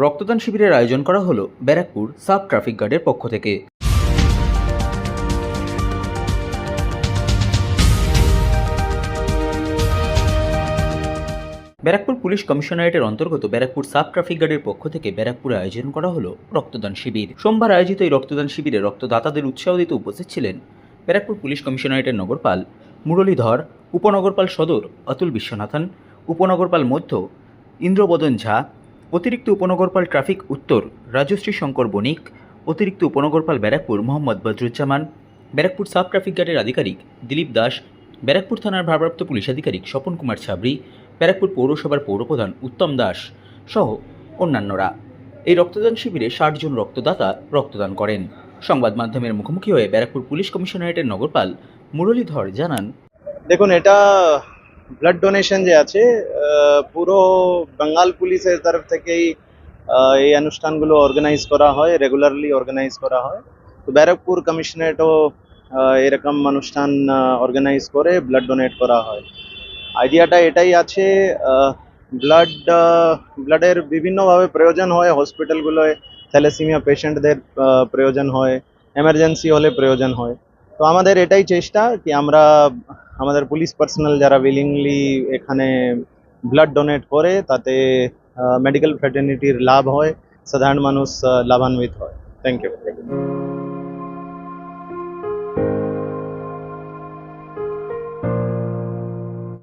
রক্তদান শিবিরের আয়োজন করা হলো ব্যারাকপুর সাব ট্রাফিক গার্ডের পক্ষ থেকে। ব্যারাকপুর পুলিশ কমিশনারেটের অন্তর্গত ব্যারাকপুর সাব ট্রাফিক গার্ডের পক্ষ থেকে ব্যারাকপুরে আয়োজন করা হলো রক্তদান শিবির। সোমবার আয়োজিত এই রক্তদান শিবিরে রক্তদাতাদের উৎসাহ দিতে উপস্থিত ছিলেন ব্যারাকপুর পুলিশ কমিশনারেটের নগরপাল মুরলীধর, উপনগরপাল সদর অতুল বিশ্বনাথন, উপনগরপাল মধ্য ইন্দ্রবদন ঝা, অতিরিক্ত উপনগরপাল ট্রাফিক উত্তর রাজশ্রী শঙ্কর বণিক, অতিরিক্ত উপনগরপাল ব্যারাকপুর মোহাম্মদ বদরুজ্জামান, ব্যারাকপুর সাব ট্রাফিক গার্ডের আধিকারিক দিলীপ দাস, ব্যারাকপুর থানার ভারপ্রাপ্ত পুলিশ আধিকারিক স্বপন কুমার ছাবরি, ব্যারাকপুর পৌরসভার পৌরপ্রধান উত্তম দাস সহ অন্যান্যরা। এই রক্তদান শিবিরে 60 জন রক্তদাতা রক্তদান করেন। সংবাদ মাধ্যমের মুখোমুখি হয়ে ব্যারাকপুর পুলিশ কমিশনারেটের নগরপাল মুরলীধর জানান, দেখুন, এটা ব্লাড ডোনেশন যে আছে পুরো বেঙ্গল পুলিশের তরফ থেকেই এই অনুষ্ঠানগুলো অর্গানাইজ করা হয়, রেগুলারলি অর্গানাইজ করা হয়। তো ব্যারাকপুর কমিশনারেটও এরকম অনুষ্ঠান অর্গানাইজ করে ব্লাড ডোনেট করা হয়। আইডিয়াটা এটাই আছে, ব্লাডের বিভিন্নভাবে প্রয়োজন হয়, হসপিটালগুলোয় থ্যালাসেমিয়া পেশেন্টদের প্রয়োজন হয়, এমার্জেন্সি হলে প্রয়োজন হয়। তো আমাদের এটাই চেষ্টা কি আমরা আমাদের পুলিশ পার্সোনাল যারা উইলিংলি এখানে ব্লাড ডোনেট করে তাতে মেডিকেল ফ্র্যাটার্নিটির লাভ হয়, সাধারণ মানুষ লাভান্বিত হয়। Thank you.